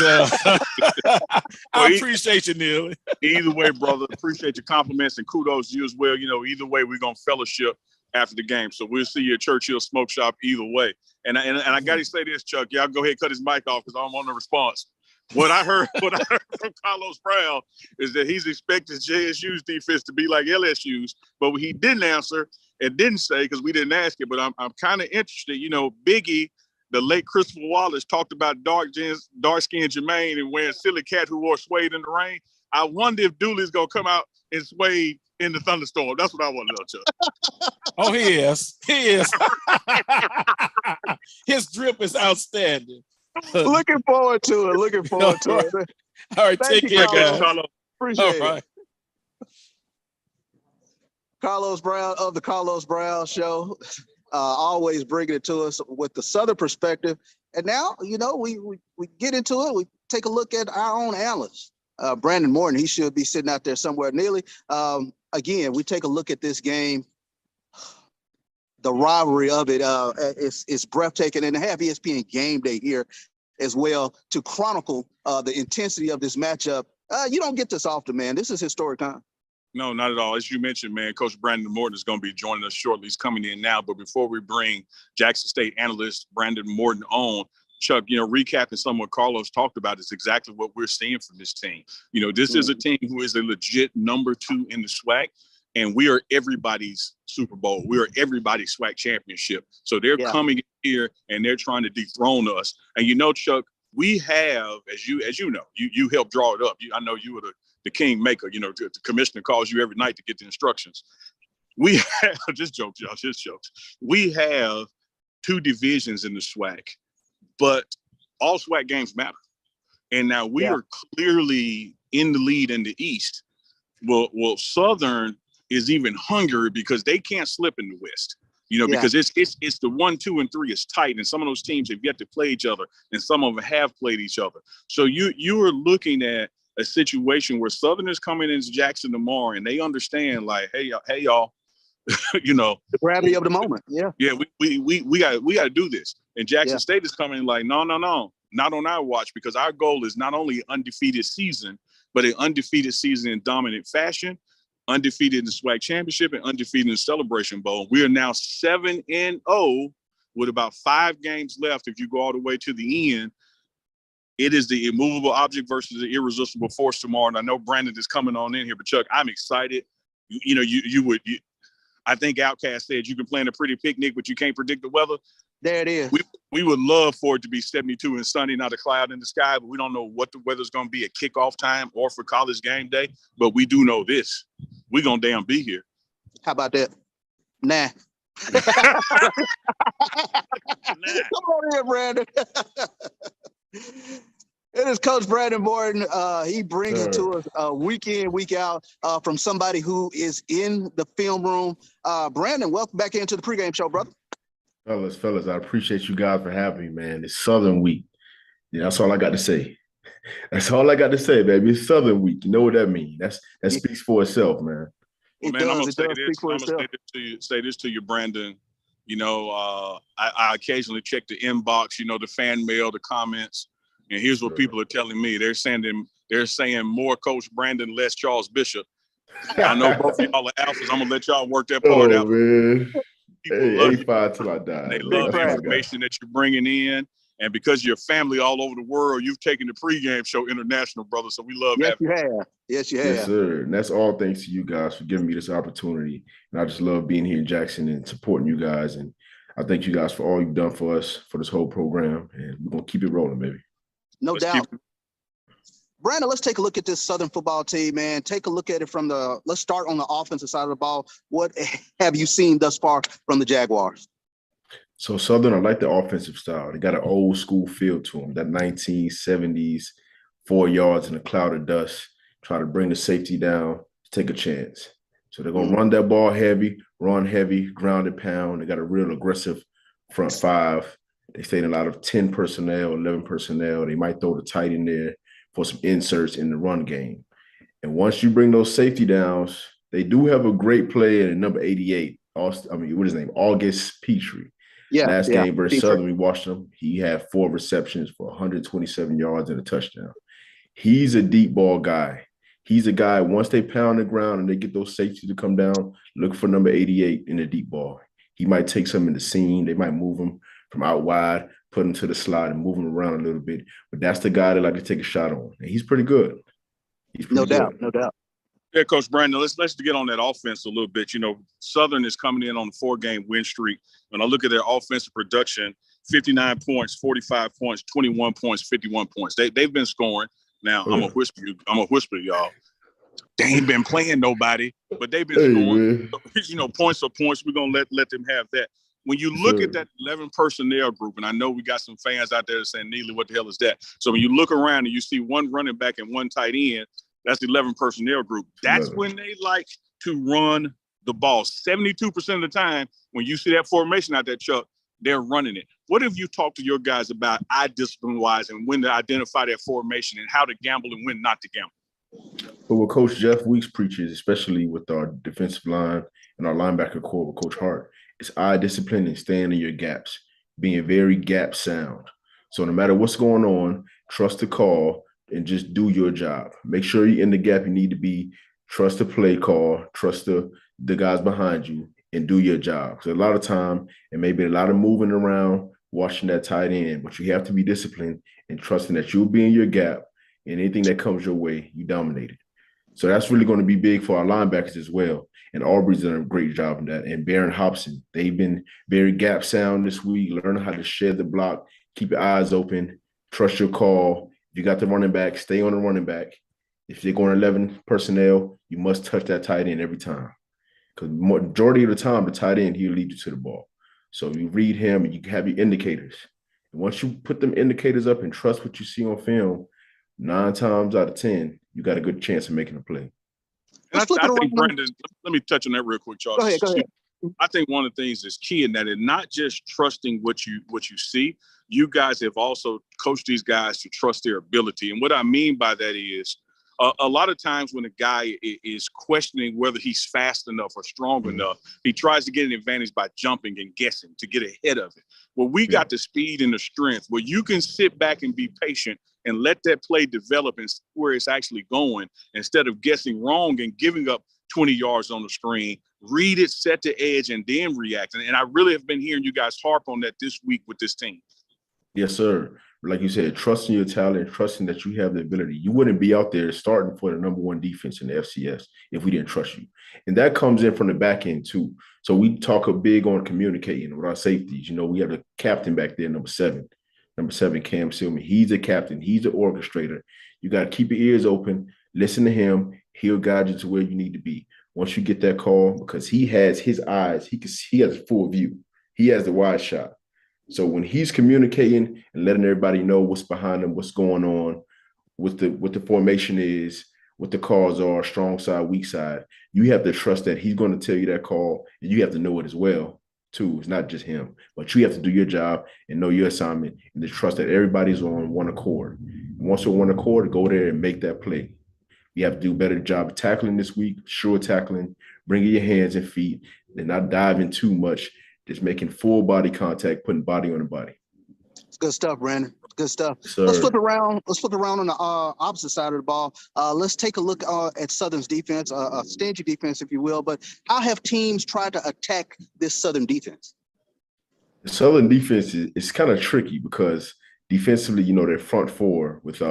[SPEAKER 17] I appreciate you, Neely.
[SPEAKER 16] Either way, brother, appreciate your compliments and kudos to you as well. Either way, we're going to fellowship after the game. So we'll see you at Churchill Smoke Shop either way. And I got to say this, Chuck. Y'all go ahead and cut his mic off because I don't want a response. What I heard from Carlos Brown is that he's expecting JSU's defense to be like LSU's, but he didn't answer and didn't say because we didn't ask it. But I'm kind of interested. Biggie, the late Christopher Wallace, talked about dark-skinned Jermaine and wearing silly cat who wore suede in the rain. I wonder if Dooley's gonna come out in suede in the thunderstorm. That's what I want to know, Chuck.
[SPEAKER 17] Oh, he is. His drip is outstanding.
[SPEAKER 3] Looking forward to it.
[SPEAKER 17] All right, take care, guys.
[SPEAKER 3] Appreciate it. Carlos Brown of the Carlos Brown Show, always bringing it to us with the Southern perspective. And now, we get into it. We take a look at our own analyst, Brandon Morton. He should be sitting out there somewhere. Nearly. Again, we take a look at this game. The rivalry of it is breathtaking, and to have ESPN Gameday here as well to chronicle the intensity of this matchup. You don't get this often, man. This is historic time.
[SPEAKER 16] No, not at all. As you mentioned, man, Coach Brandon Morton is going to be joining us shortly. He's coming in now. But before we bring Jackson State analyst Brandon Morton on, Chuck, recapping some of what Carlos talked about is exactly what we're seeing from this team. This is a team who is a legit number 2 in the SWAC. And we are everybody's Super Bowl. We are everybody's SWAC championship. So they're coming here and they're trying to dethrone us. And Chuck, we have, as you know, you helped draw it up. I know you were the king maker. The commissioner calls you every night to get the instructions. We have just jokes, y'all. Just jokes. We have 2 divisions in the SWAC, but all SWAC games matter. And now we are clearly in the lead in the East. Well, Southern is even hungrier because they can't slip in the West, because it's the 1, 2, and 3 is tight, and some of those teams have yet to play each other, and some of them have played each other. So you are looking at a situation where Southern is coming into Jackson tomorrow, and they understand, like, hey y'all,
[SPEAKER 3] the gravity of the moment.
[SPEAKER 16] Yeah, we got to do this, and Jackson State is coming like, no, not on our watch, because our goal is not only undefeated season, but an undefeated season in dominant fashion. Undefeated in the SWAC championship and undefeated in the Celebration Bowl. We are now 7-0 with about 5 games left. If you go all the way to the end, it is the immovable object versus the irresistible force tomorrow. And I know Brandon is coming on in here, but Chuck, I'm excited. I think Outcast said you can plan a pretty picnic, but you can't predict the weather.
[SPEAKER 3] There it is.
[SPEAKER 16] We would love for it to be 72 and sunny, not a cloud in the sky, but we don't know what the weather's going to be at kickoff time or for College Game Day. But we do know this. We're going to damn be here.
[SPEAKER 3] How about that? Nah. Come on here, Brandon. It is Coach Brandon Morton. He brings it to us week in, week out from somebody who is in the film room. Brandon, welcome back into the pregame show, brother.
[SPEAKER 18] Fellas, I appreciate you guys for having me, man. It's Southern Week. Yeah, that's all I got to say. That's all I got to say, baby. It's Southern Week. You know what that means. That speaks for itself, man.
[SPEAKER 16] Well, man, I'm gonna say this to you, Brandon. You know, I occasionally check the inbox, the fan mail, the comments, and here's what people are telling me. They're saying more Coach Brandon, less Charles Bishop. I know both of y'all are alphas. I'm gonna let y'all work that part out.
[SPEAKER 18] Man. Hey, 85 till I die.
[SPEAKER 16] They love the information that you're bringing in. And because you're family all over the world, you've taken the pregame show international, brother. So we love that.
[SPEAKER 3] Yes, you have.
[SPEAKER 18] Yes, sir. And that's all thanks to you guys for giving me this opportunity. And I just love being here in Jackson and supporting you guys. And I thank you guys for all you've done for us for this whole program. And we're going to keep it rolling, baby.
[SPEAKER 3] No doubt. Brandon, let's take a look at this Southern football team, man. Take a look at it let's start on the offensive side of the ball. What have you seen thus far from the Jaguars?
[SPEAKER 18] So Southern, I like the offensive style. They got an old school feel to them, that 1970s, 4 yards in a cloud of dust, try to bring the safety down, take a chance. So they're going to run that ball heavy, run heavy, ground and pound. They got a real aggressive front five. They stay in a lot of 10 personnel, 11 personnel. They might throw the tight in there for some inserts in the run game. And once you bring those safety downs, they do have a great player in number 88. What is his name? August Petrie. Last game versus Southern, we watched him. He had 4 receptions for 127 yards and a touchdown. He's a deep ball guy. He's a guy, once they pound the ground and they get those safeties to come down, look for number 88 in the deep ball. He might take some in the seam. They might move him from out wide, put him to the slot and move him around a little bit. But that's the guy they like to take a shot on. And he's pretty good.
[SPEAKER 3] No doubt.
[SPEAKER 16] Yeah, Coach Brandon, let's get on that offense a little bit. Southern is coming in on a 4-game win streak. When I look at their offensive production, 59 points, 45 points, 21 points, 51 points. They've been scoring. Now, I'm gonna whisper to y'all. They ain't been playing nobody, but they've been scoring. Points are points. We're gonna let them have that. When you look at that 11 personnel group, and I know we got some fans out there saying, Neely, what the hell is that? So when you look around and you see one running back and one tight end, that's the 11 personnel group. That's when they like to run the ball. 72% of the time, when you see that formation out there, Chuck, they're running it. What have you talked to your guys about eye discipline-wise and when to identify that formation and how to gamble and when not to gamble?
[SPEAKER 18] But what Coach Jeff Weeks preaches, especially with our defensive line and our linebacker core with Coach Hart, is eye discipline and staying in your gaps, being very gap sound. So no matter what's going on, trust the call and just do your job. Make sure you're in the gap you need to be. Trust the play call. Trust the guys behind you and do your job. So a lot of time, and maybe a lot of moving around, watching that tight end, but you have to be disciplined and trusting that you'll be in your gap and anything that comes your way, you dominate it. So that's really going to be big for our linebackers as well. And Aubrey's done a great job in that. And Barron Hobson, they've been very gap sound this week, learning how to shed the block, keep your eyes open, trust your call. If you got the running back, stay on the running back. If they're going 11 personnel, you must touch that tight end every time. Because majority of the time, the tight end, he'll lead you to the ball. So you read him and you have your indicators. And once you put them indicators up and trust what you see on film, 9 times out of 10, you got a good chance of making a play.
[SPEAKER 16] And I think, Brandon, let me touch on that real quick, Charles.
[SPEAKER 3] Go ahead.
[SPEAKER 16] I think one of the things that's key in that is not just trusting what you see. You guys have also coached these guys to trust their ability. And what I mean by that is a lot of times when a guy is questioning whether he's fast enough or strong enough, he tries to get an advantage by jumping and guessing to get ahead of it. Well, we got the speed and the strength where you can sit back and be patient and let that play develop and see where it's actually going instead of guessing wrong and giving up 20 yards on the screen. Read it, set the edge, and then react. And I really have been hearing you guys harp on that this week with this team.
[SPEAKER 18] Yes, sir. Like you said, trusting your talent, trusting that you have the ability. You wouldn't be out there starting for the number 1 defense in the FCS if we didn't trust you. And that comes in from the back end too. So we talk a big on communicating with our safeties. We have the captain back there, number 7, Cam Silman. He's a captain. He's an orchestrator. You got to keep your ears open, listen to him. He'll guide you to where you need to be. Once you get that call, because he has his eyes, he has full view. He has the wide shot. So when he's communicating and letting everybody know what's behind him, what's going on, what the formation is, what the calls are, strong side, weak side, you have to trust that he's going to tell you that call, and you have to know it as well, too. It's not just him, but you have to do your job and know your assignment and to trust that everybody's on one accord. And once you're on one accord, go there and make that play. You have to do a better job of tackling this week, sure tackling, bringing your hands and feet, and not diving too much, just making full body contact, putting body on the body.
[SPEAKER 3] It's good stuff, Brandon. Good stuff.
[SPEAKER 18] Sir.
[SPEAKER 3] Let's flip around. Let's flip around on the opposite side of the ball. Let's take a look at Southern's defense, a stingy defense, if you will. But how have teams tried to attack this Southern defense?
[SPEAKER 18] The Southern defense is kind of tricky because defensively, their front four with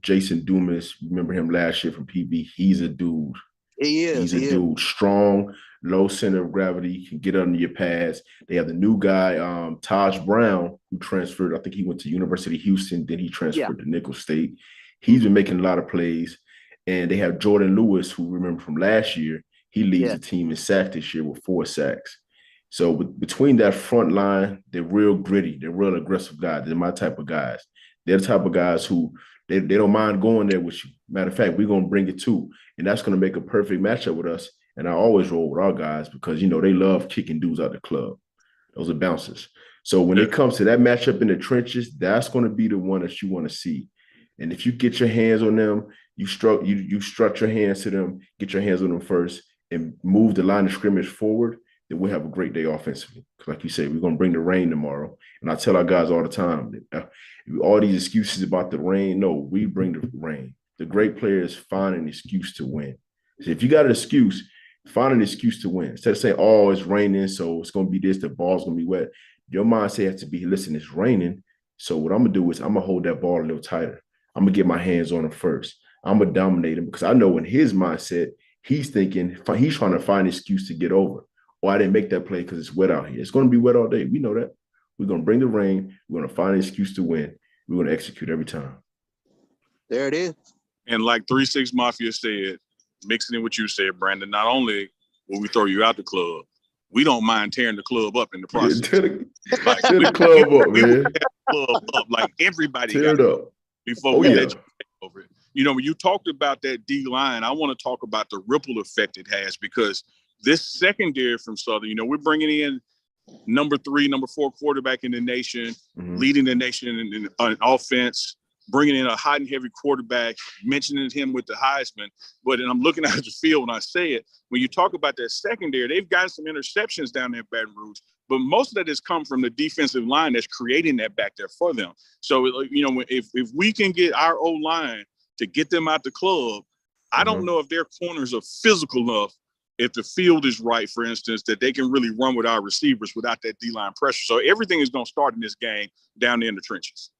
[SPEAKER 18] Jason Dumas. Remember him last year from PB? He's a dude.
[SPEAKER 3] He is.
[SPEAKER 18] He's a dude. Strong, low center of gravity, can get under your pads. They have the new guy, Taj Brown, who transferred. I think he went to University of Houston. Then he transferred to Nicholls State. He's been making a lot of plays. And they have Jordan Lewis, who remember from last year. He leads the team in sacks this year with 4 sacks. So between that front line, they're real gritty. They're real aggressive guys. They're my type of guys. They're the type of guys who they don't mind going there with you. Matter of fact, we're going to bring it too. And that's going to make a perfect matchup with us. And I always roll with our guys because, they love kicking dudes out the club. Those are bouncers. So when it comes to that matchup in the trenches, that's going to be the one that you want to see. And if you get your hands on them, you strut your hands to them, get your hands on them first, and move the line of scrimmage forward, then we'll have a great day offensively. Because like you said, we're going to bring the rain tomorrow. And I tell our guys all the time, all these excuses about the rain, no, we bring the rain. The great players find an excuse to win. So if you got an excuse, find an excuse to win. Instead of saying, oh, it's raining, so it's going to be this, the ball's going to be wet. Your mindset has to be, listen, it's raining. So what I'm going to do is I'm going to hold that ball a little tighter. I'm going to get my hands on him first. I'm going to dominate him because I know in his mindset, he's thinking, he's trying to find an excuse to get over. Or I didn't make that play because it's wet out here. It's going to be wet all day. We know that. We're going to bring the rain. We're going to find an excuse to win. We're going to execute every time.
[SPEAKER 3] There it is.
[SPEAKER 16] And like 3-6 Mafia said, mixing in what you said, Brandon, not only will we throw you out the club, we don't mind tearing the club up in the process.
[SPEAKER 18] Tear the club up, man.
[SPEAKER 16] Club up like everybody
[SPEAKER 18] tear
[SPEAKER 16] got
[SPEAKER 18] it up
[SPEAKER 16] before we let you take over it. When you talked about that D line, I want to talk about the ripple effect it has because this secondary from Southern, we're bringing in number 3, number 4 quarterback in the nation, leading the nation in offense, bringing in a hot and heavy quarterback, mentioning him with the Heisman. But and I'm looking at the field when I say it, when you talk about that secondary, they've gotten some interceptions down there at Baton Rouge, but most of that has come from the defensive line that's creating that back there for them. So, if we can get our O-line to get them out the club, I don't know if their corners are physical enough, if the field is right, for instance, that they can really run with our receivers without that D-line pressure. So everything is going to start in this game down there in the trenches.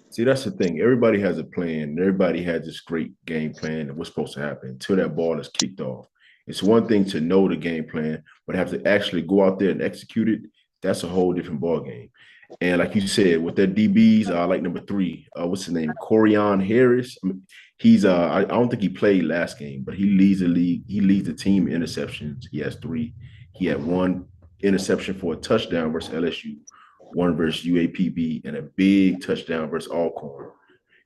[SPEAKER 18] See, that's the thing. Everybody has a plan. Everybody has this great game plan of what's supposed to happen until that ball is kicked off. It's one thing to know the game plan, but have to actually go out there and execute it. That's a whole different ball game. And like you said, with their DBs, I like number 3. What's his name? Corian Harris. He's I don't think he played last game, but he leads the league. He leads the team in interceptions. He has 3. He had 1 interception for a touchdown versus LSU, 1 versus UAPB, and a big touchdown versus Alcorn,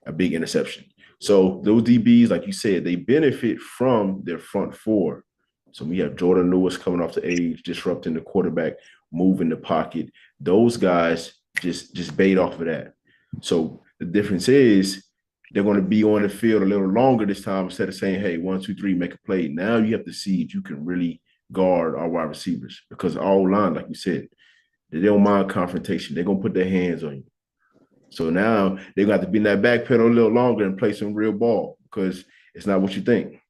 [SPEAKER 18] a big interception. So those DBs, like you said, they benefit from their front 4. So we have Jordan Lewis coming off the edge, disrupting the quarterback, moving the pocket. Those guys just bait off of that. So the difference is they're going to be on the field a little longer this time instead of saying, hey, 1, 2, 3, make a play. Now you have to see if you can really guard our wide receivers because our line, like you said, they don't mind confrontation. They're going to put their hands on you. So now they're going to have to be in that back pedal a little longer and play some real ball because it's not what you think,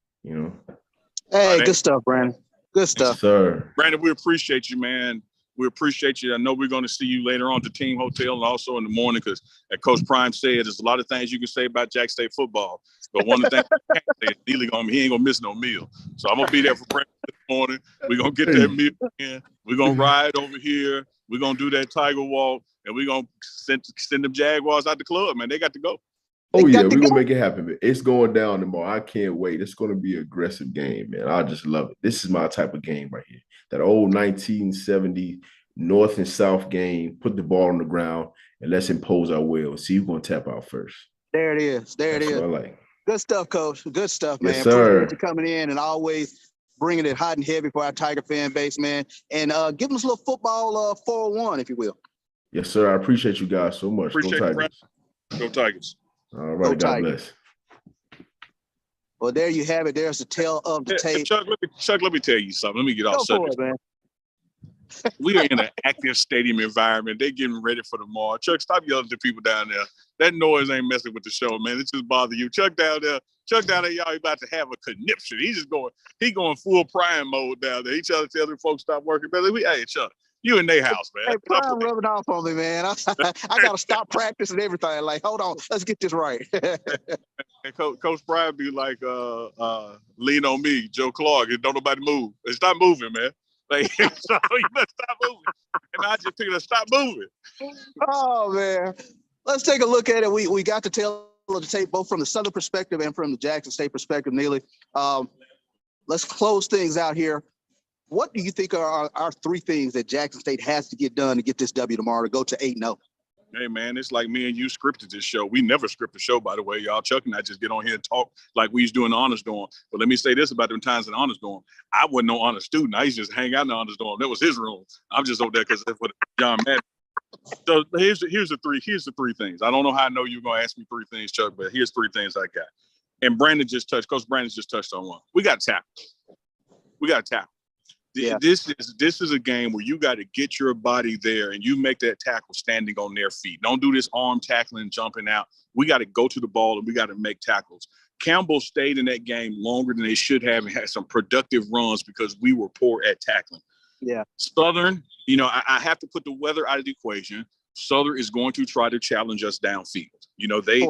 [SPEAKER 3] Hey, good stuff, Brandon. Good stuff.
[SPEAKER 18] Yes, sir.
[SPEAKER 16] Brandon, we appreciate you, man. We appreciate you. I know we're going to see you later on at the team hotel and also in the morning because, as Coach Prime said, there's a lot of things you can say about Jack State football. But one of the things I can't say is he ain't going to miss no meal. So I'm going to be there for breakfast this morning. We're going to get that meal in. We're going to ride over here. We're going to do that Tiger Walk, and we're going to send them Jaguars out the club, man. They got to go.
[SPEAKER 18] Oh, yeah, we're going to make it happen, man. It's going down tomorrow. I can't wait. It's going to be an aggressive game, man. I just love it. This is my type of game right here. That old 1970 North and South game, put the ball on the ground, and let's impose our will. See who's going to tap out first.
[SPEAKER 3] There it is. There
[SPEAKER 18] That's
[SPEAKER 3] it is.
[SPEAKER 18] what I like.
[SPEAKER 3] Good stuff, Coach. Good stuff, man.
[SPEAKER 18] Yes, sir.
[SPEAKER 3] Appreciate you coming in and always bringing it hot and heavy for our Tiger fan base, man. And give us a little football 401, if you will.
[SPEAKER 18] Yes, sir. I appreciate you guys so much.
[SPEAKER 16] Appreciate
[SPEAKER 18] Go
[SPEAKER 16] you,
[SPEAKER 18] Tigers.
[SPEAKER 16] Go Tigers.
[SPEAKER 18] All right.
[SPEAKER 3] Go
[SPEAKER 18] God
[SPEAKER 3] Tigers.
[SPEAKER 18] bless.
[SPEAKER 3] Well, there you have it. There's the tail of the tape.
[SPEAKER 16] Chuck, let me tell you something. Let me get off
[SPEAKER 3] Go for
[SPEAKER 16] subject.
[SPEAKER 3] it, man.
[SPEAKER 16] We are in an active stadium environment. They're getting ready for tomorrow. Chuck, stop yelling at people down there. That noise ain't messing with the show, man. It just bother you. Chuck down there, y'all about to have a conniption. He going full prime mode down there. He trying to tell the folks stop working. But hey, Chuck, you in their house, man.
[SPEAKER 3] Hey, Prime rubbing off on me, man. I got to stop practicing everything. Like, hold on, let's get this right.
[SPEAKER 16] And Coach Prime be like, lean on me, Joe Clark, and don't nobody move. And stop moving, man. Like, so you better stop moving. And I just figured, stop moving.
[SPEAKER 3] Oh, man. Let's take a look at it. We got the tail of the tape, both from the Southern perspective and from the Jackson State perspective, Neely. Let's close things out here. What do you think are our three things that Jackson State has to get done to get this W tomorrow to go to 8-0?
[SPEAKER 16] Hey, man, it's like me and you scripted this show. We never script the show, by the way, y'all. Chuck and I just get on here and talk like we used to do in the honors dorm. But let me say this about them times in the honors dorm. I wasn't no honors student. I used to just hang out in the honors dorm. That was his room. I'm just over there because that's what John Madden. So here's the three things. I don't know how I know you're going to ask me three things, Chuck, but here's three things I got. And Coach Brandon just touched on one. We got to tackle. Yeah. This is a game where you got to get your body there and you make that tackle standing on their feet. Don't do this arm tackling, jumping out. We got to go to the ball and we got to make tackles. Campbell stayed in that game longer than they should have and had some productive runs because we were poor at tackling.
[SPEAKER 3] Yeah.
[SPEAKER 16] Southern, I have to put the weather out of the equation. Southern is going to try to challenge us downfield.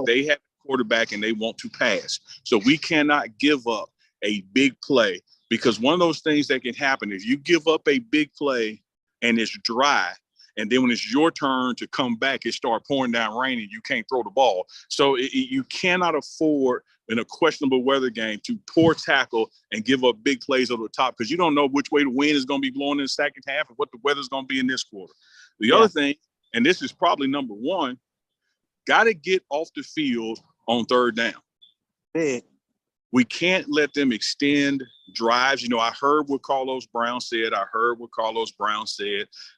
[SPEAKER 16] They have a quarterback and they want to pass. So we cannot give up a big play. Because one of those things that can happen is you give up a big play and it's dry, and then when it's your turn to come back, it starts pouring down rain and you can't throw the ball. So you cannot afford in a questionable weather game to poor tackle and give up big plays over the top because you don't know which way the wind is going to be blowing in the second half and what the weather's going to be in this quarter. The other thing, and this is probably number one, got to get off the field on third down.
[SPEAKER 3] Big.
[SPEAKER 16] We can't let them extend drives. I heard what Carlos Brown said.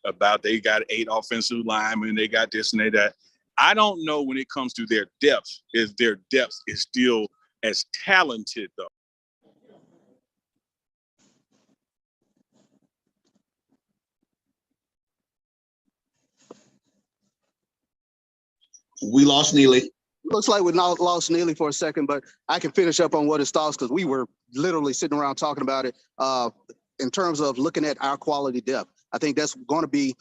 [SPEAKER 16] About they got 8 offensive linemen. They got this and that. I don't know when it comes to their depth, if their depth is still as talented, though.
[SPEAKER 3] We lost Neely. Looks like we lost Neely for a second, but I can finish up on what his thoughts because we were literally sitting around talking about it in terms of looking at our quality depth. I think that's going to be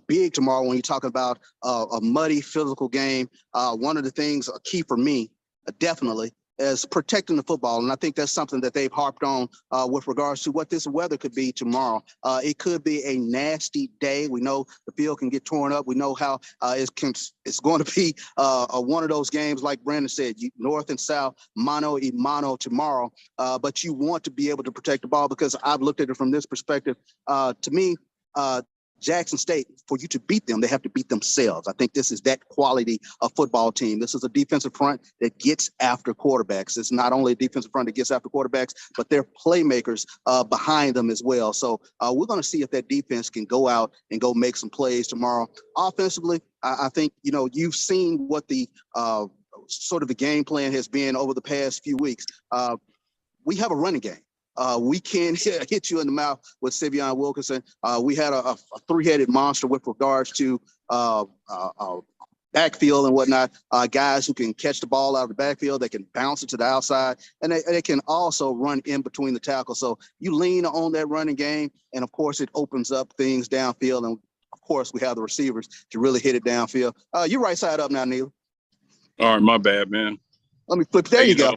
[SPEAKER 3] big tomorrow when you talk about a muddy physical game. One of the things, a key for me, definitely, is protecting the football. And I think that's something that they've harped on with regards to what this weather could be tomorrow. It could be a nasty day. We know the field can get torn up. We know how it's going to be one of those games, like Brandon said, north and south, mano y mano tomorrow. But you want to be able to protect the ball because I've looked at it from this perspective. To me, Jackson State, for you to beat them, they have to beat themselves. I think this is that quality of football team. This is a defensive front that gets after quarterbacks. It's not only a defensive front that gets after quarterbacks, but they're playmakers behind them as well. So we're going to see if that defense can go out and go make some plays tomorrow. Offensively, I think, you've seen what the sort of the game plan has been over the past few weeks. We have a running game. We can hit you in the mouth with Sivion Wilkinson. We had a three-headed monster with regards to backfield and whatnot. Guys who can catch the ball out of the backfield, they can bounce it to the outside, and they can also run in between the tackles. So you lean on that running game, and of course it opens up things downfield. And of course we have the receivers to really hit it downfield. You right side up now, Neil.
[SPEAKER 16] All right, my bad, man.
[SPEAKER 3] Let me flip. There you go.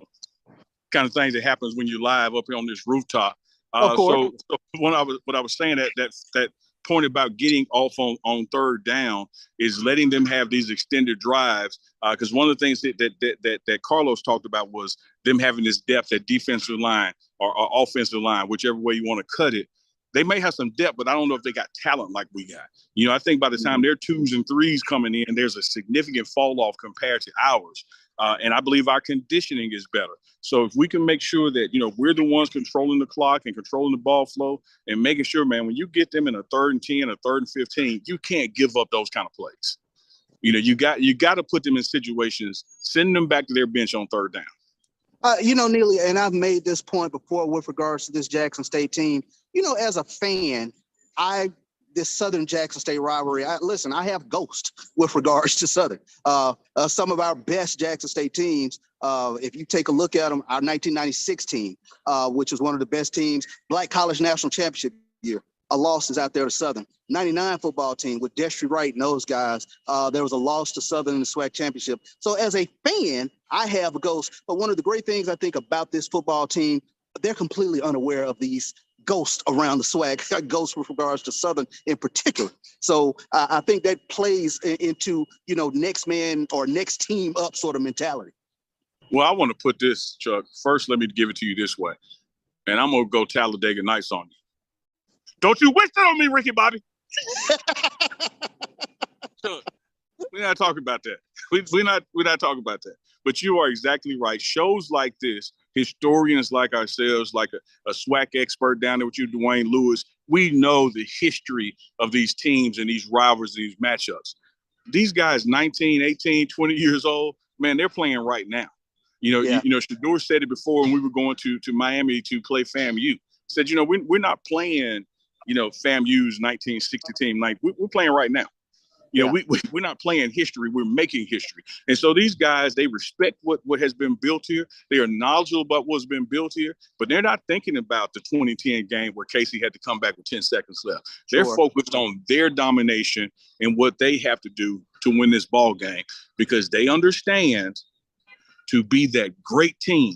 [SPEAKER 16] Kind of things that happens when you live up here on this rooftop.
[SPEAKER 3] So
[SPEAKER 16] what I was saying that point about getting off on third down is letting them have these extended drives. Because one of the things that Carlos talked about was them having this depth at defensive line or offensive line, whichever way you want to cut it. They may have some depth, but I don't know if they got talent like we got. You know, I think by the time their 2s and 3s coming in, there's a significant fall off compared to ours. And I believe our conditioning is better. So if we can make sure that, you know, we're the ones controlling the clock and controlling the ball flow and making sure, man, when you get them in a 3rd and 10, a 3rd and 15, you can't give up those kind of plays. You know, you got to put them in situations, send them back to their bench on 3rd down.
[SPEAKER 3] You know, Neely, and I've made this point before with regards to this Jackson State team. You know, as a fan, this Southern Jackson State rivalry, I have ghosts with regards to Southern. Some of our best Jackson State teams, if you take a look at them, our 1996 team, which was one of the best teams, Black College National Championship year, a loss is out there to Southern. 99 football team with Destry Wright and those guys, there was a loss to Southern in the SWAC championship. So as a fan, I have a ghost. But one of the great things I think about this football team, they're completely unaware of these ghosts around the SWAC, ghosts with regards to Southern in particular. So I think that plays into, you know, next man or next team up sort of mentality.
[SPEAKER 16] Well, I want to put this, Chuck. First, let me give it to you this way. And I'm going to go Talladega Nights on you. Don't you wish that on me, Ricky Bobby? Chuck, we're not talking about that. We're not talking about that. But you are exactly right. Shows like this, historians like ourselves, like a SWAC expert down there with you, Dwayne Lewis, we know the history of these teams and these rivalries, these matchups. These guys, 19, 18, 20 years old, man, they're playing right now. You know, Shador said it before when we were going to Miami to play FAMU. Said, you know, we're not playing, you know, FAMU's 1960 team. Like we're playing right now. You know, we're not playing history, we're making history. And so these guys, they respect what has been built here. They are knowledgeable about what's been built here, but they're not thinking about the 2010 game where Casey had to come back with 10 seconds left. They're focused on their domination and what they have to do to win this ball game, because they understand to be that great team,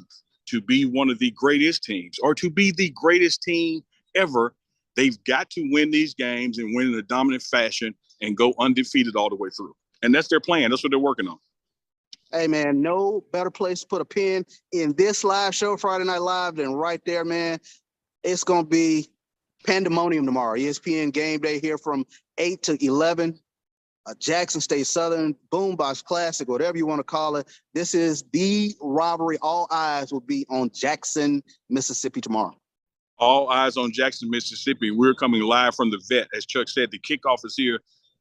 [SPEAKER 16] to be one of the greatest teams, or to be the greatest team ever, they've got to win these games and win in a dominant fashion and go undefeated all the way through. And that's their plan. That's what they're working on.
[SPEAKER 3] Hey, man, no better place to put a pin in this live show, Friday Night Live, than right there, man. It's going to be pandemonium tomorrow. ESPN Game Day here from 8 to 11. Jackson State Southern, Boombox Classic, whatever you want to call it. This is the rivalry. All eyes will be on Jackson, Mississippi tomorrow.
[SPEAKER 16] All eyes on Jackson, Mississippi. We're coming live from the vet. As Chuck said, the kickoff is here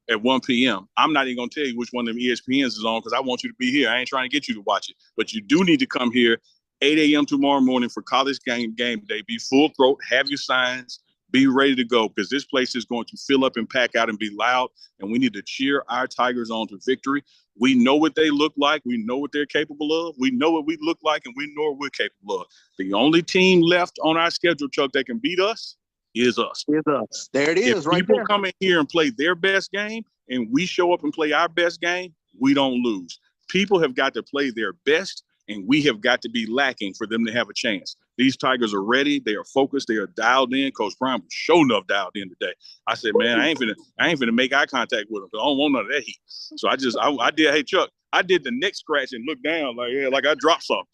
[SPEAKER 16] at 1 p.m. I'm not even going to tell you which one of them ESPNs is on because I want you to be here. I ain't trying to get you to watch it. But you do need to come here 8 a.m. tomorrow morning for College Game Day. Be full throat, have your signs, be ready to go, because this place is going to fill up and pack out and be loud, and we need to cheer our Tigers on to victory. We know what they look like. We know what they're capable of. We know what we look like, and we know what we're capable of. The only team left on our schedule, Chuck, that can beat us is us.
[SPEAKER 3] It's us. There it is, right there. If
[SPEAKER 16] people come in here and play their best game, and we show up and play our best game, we don't lose. People have got to play their best, and we have got to be lacking for them to have a chance. These Tigers are ready. They are focused. They are dialed in. Coach Prime was sure enough dialed in today. I said, man, I ain't finna make eye contact with him because I don't want none of that heat. So I did. Hey, Chuck, I did the neck scratch and looked down like I dropped something.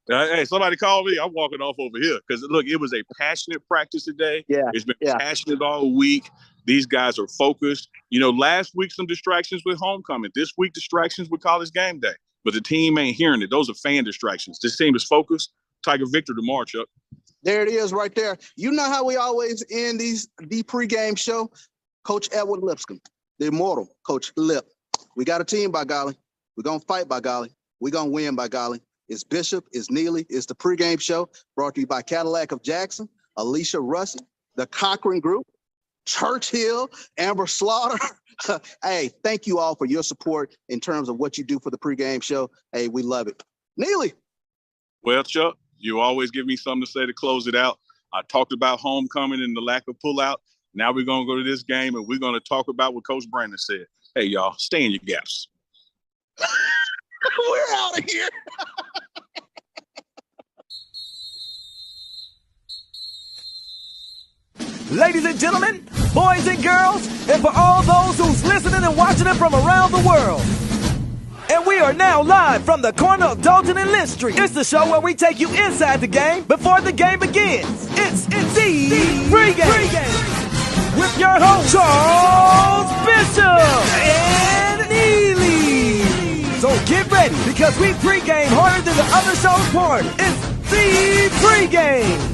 [SPEAKER 16] Hey, somebody call me. I'm walking off over here because look, it was a passionate practice today.
[SPEAKER 3] Yeah,
[SPEAKER 16] it's been passionate all week. These guys are focused. You know, last week some distractions with homecoming. This week distractions with College Game Day. But the team ain't hearing it. Those are fan distractions. This team is focused. Tiger victor tomorrow, Chuck.
[SPEAKER 3] There it is right there. You know how we always end the pregame show? Coach Edward Lipscomb, the immortal Coach Lip. We got a team, by golly. We're going to fight, by golly. We're going to win, by golly. It's Bishop, it's Neely, it's the pregame show brought to you by Cadillac of Jackson, Alicia Russell, the Cochran Group, Churchill, Amber Slaughter. Hey, thank you all for your support in terms of what you do for the pregame show. Hey, we love it. Neely.
[SPEAKER 16] Well, Chuck, you always give me something to say to close it out. I talked about homecoming and the lack of pullout. Now we're going to go to this game and we're going to talk about what Coach Brandon said. Hey, y'all, stay in your gaps.
[SPEAKER 3] We're out of here.
[SPEAKER 2] Ladies and gentlemen, boys and girls, and for all those who's listening and watching it from around the world. And we are now live from the corner of Dalton and Lynch Street. It's the show where we take you inside the game before the game begins. It's the Pregame. With your host, Charles Bishop and Neely. So get ready, because we pregame harder than the other show's party. It's the Pregame.